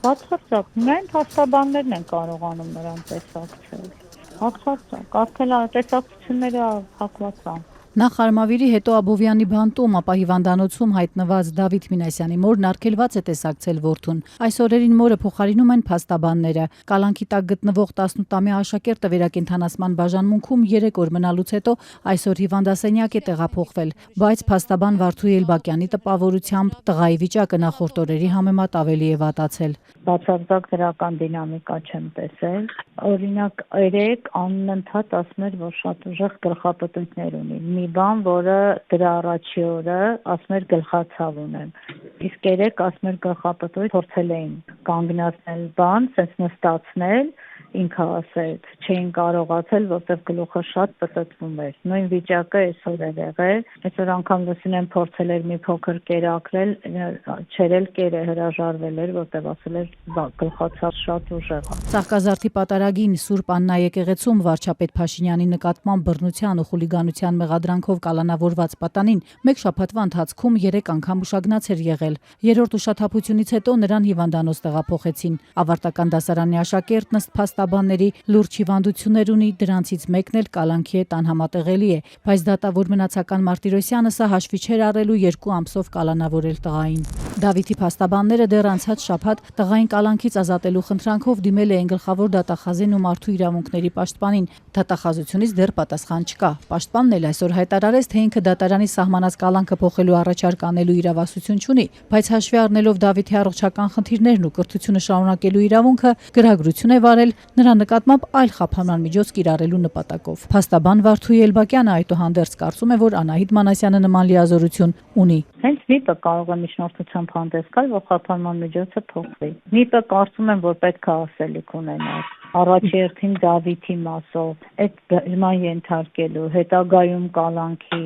Բացարձակ, միայն փաստաբաններն են կարողանում նրան տեսակցել։ Բացարձակ, արդեն տեսակցությունները փակված են։ Նախ Արմավիրի, հետո Աբովյանի բանտում, ապա հիվանդանոցում հայտնված Դավիթ Մինասյանի մորն արգելված է տեսակցել որդուն։ Այս օրերին մորը փոխարինում են փաստաբանները։ Կալանքի տակ գտնվող 18-ամյա աշակերտը վերակենդանացման բաժանմունքում 3 օր մնալուց հետո այսօր հիվանդասենյակ է տեղափոխվել, բայց փաստաբան Վարդուհի Էլբակյանի տպավորությամբ տղայի վիճակը նախորդ օրերի համեմատ ավելի է վատացել։ Բացարձակ դրական դինամիկա չեմ տեսել։ Օրինակ, երեք անընդհատ ասում էր, որ շատ ուժեղ գլխապտույտներ ունի։ Մի բան, որը դրա առաջի օրը ասում էր գլխացավ ունեմ։ Իսկ երեք ասում էր գլխապտույտ փորձել էին կանգնացնել բան, sense նստացնել, ինքը ասեց, չէին կարողացել, որտեղ գլուխը շատ պտտվում էր։ Նույն վիճակը այսօր է եղել։ Այսօր անգամ լսում եմ փորձել էր մի փոքր կերակրել, չերել կերը հրաժարվել էր, որտեղ ասել էր գլխացավ շատ ուժեղ է։ Ծաղկազարդի պատարագին Սուրբ Աննա եկեղեցում վարչապետ Փաշինյանի նկատմամբ բռնության ու խուլիգանության մեղադրանքով կալանավորված պատանին մեկ շաբաթվա ընթացքում 3 անգամ ուշագնաց էր եղել։ Երրորդ ուշաթափությունից հետո նրան հիվանդանոց տեղափոխեցին։ Ավարտական դասարանի աշակերտն ըստ փաստաբանների լուրջ հիվանդություններ ունի, դրանցից մեկն էլ կալանքի հետ անհամատեղելի է, բայց դատավոր մնացական Մարտիրոսյանը սա հաշվի չէր առելու 2 ամսով կալանավորել տղային։ Դավիթի փաստաբանները դեռ անցած շաբաթ տղային կալանքից ազատելու խնդրանքով դիմել էին գլխավոր դատախազին ու մարդու իրավունքների պաշտպանին։ Դատախազությունից դեռ պատասխան չկա։ Պաշտպանն էլ այսօր հայտարարեց, թե ինքը դատարանի սահմանած կալանքը փոխելու առաջարկ անելու իրավասություն չունի, բայց հաշվի առնելով Դավիթի առողջական խնդիրներն ու կրթությունը շարունակելու իրավունքը, գրագրություն է վարել նրա նկատմամբ այլ խափանման միջոց կիրառելու նպատակով։ Փաստաբան Վարդուհի Էլբակյանը այդուհանդերձ կարծում է, որ Անահիտ Մանասյանը նման լիազորություն ունի։ Հենց ՄԻՊ-ը կարող է միջնորդությամբ հանդես գալ, որ խափանման միջոցը փոխվի։ ՄԻՊ-ը կարծում եմ, որ պետք է ասելիք ունենալ առաջերտին Դավիթի մասով, այդ բերման ենթարկելու, հետագայում կալանքի,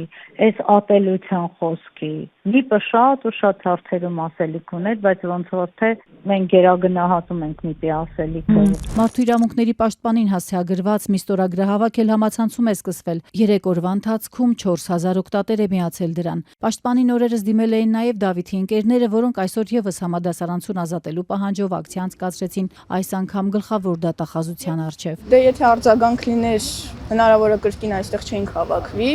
այս ատելության խոսքի։ ՄԻՊ-ը շատ ու շատ հարցերում ասելիք ուներ, բայց ոնց որ թե մենք գերագնահատում ենք ՄԻՊ-ի ասելիքը։ Մարդու իրավունքների պաշտպանին հասցեագրված մի ստորագրահավաք էլ համացանցում է սկսվել։ 3 օրվա ընթացքում 4000 օգտատեր է միացել դրան։ Պաշտպանին օրերս դիմել էին նաև Դավիթի ընկերները, որոնք այսօր եւս համադասարանցուն ազատելու պահանջով ակցիա անցկացրեցին, այս անգամ գլխավոր դատախազության առջև։ Դե եթե արձագանք լիներ, հնարավոր է կրկին այստեղ չէինք հավաքվի։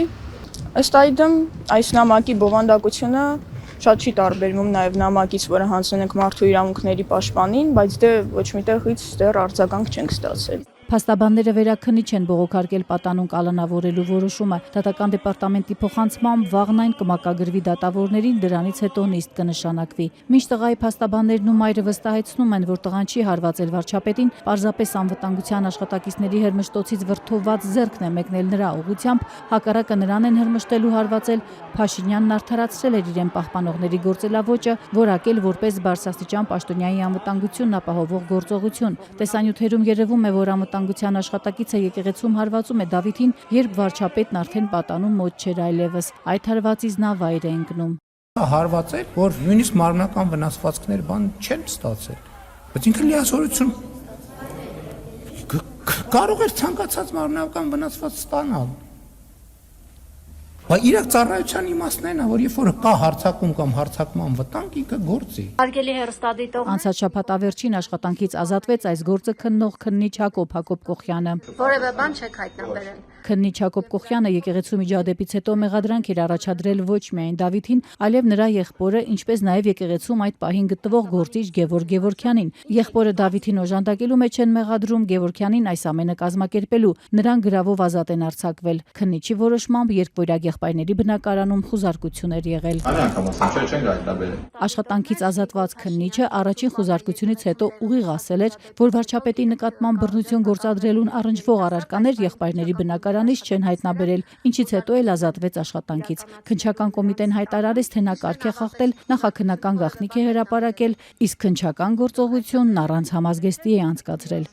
Ըստ այդմ այս նամակի բովանդակությունը շատ չի տարբերվում նաև նամակից, որը հանձնել ենք մարդու իրավունքների պաշտպանին, բայց դե ոչ միտեղից դեռ արձագանք չենք ստացել։ Փաստաբանները վերաքննիչ են բողոքարկել պատանուն կալանավորելու որոշումը։ Դատական դեպարտամենտի փոխանցմամբ վաղն այն կմակագրվի դատավորներին, դրանից հետո նիստ կնշանակվի։ Մինչ տղայի փաստաբաններն ու մայրը վստահեցնում են, որ տղան չի հարվածել վարչապետին, պարզապես անվտանգության աշխատակիցների հրմշտոցից վրդովված ձեռքն է մեկնել նրա ուղղությամբ, հակառակը նրան են հրմշտելու հարվածել, Փաշինյանն արդարացրել էր իրեն պահպանողների գործելավոճը, որակել որպես բարձրաստիճան պաշտոնյայի անվտանգությունն ապահովող գործողություն։ Տեսանյութերում երևում է, որ անվտանգության աշխատակիցը եկեղեցում հարվածում է Դավիթին, երբ վարչապետն արդեն պատանում մոտ չէր այլևս։ Այդ հարվածից նա վայր է ընկնում։ Հարվածել, որ նույնիսկ մարմնական վնասվածքներ բան չեն ստացել, բայց ինքը լիազորություն կարող էր ցանկացած մարմնական վնասված ստանալ։ Բայց իրակ ծառայության իմաստն այն է, որ երբ որ կա հարցակում կամ հարցակման վտանգ, ինքը գործի։ Հարգելի հեռուստադիտող, անցած շաբաթավերջին աշխատանքից ազատվեց այս գործը քննող քննիչ Հակոբ Կողյանը։ որևէ բան չեք հայտնաբերել։ Քննիչ Հակոբ Կողյանը եկեղեցու միջադեպից հետո մեղադրանք էր առաջադրել ոչ միայն Դավիթին, այլև նրա եղբորը, ինչպես նաև եկեղեցում այդ պահին գտնվող գործիչ Գևորգ Գևորգյանին։ Եղբորը Դավիթին օժանդակելու մեջ են մեղադրում, Գևորգյանին այս ամենը կազմակերպելու։ Նրան գրավով ազատ են արձակվել։ Քննիչի որոշմամբ երկվորյակ եղբայրների բնակարանում խուզարկություն էր եղել։ Աշխատանքից ազատված քննիչը առաջին խուզարկությունից հետո ուղիղ ասել էր, որ վարչապետի նկատմամբ բռնություն գործադրելուն առնչվող առարկաներ եղբայրների բնակարանից չեն հայտնաբերել, ինչից հետո էլ ազատվեց աշխատանքից։ Քննչական կոմիտեն հայտարարեց, թե նա կարգ է խախտել, նախաքննական գաղտնիք է հրապարակել, իսկ քննչական գործողությունն առանց համազգեստի է անցկացրել։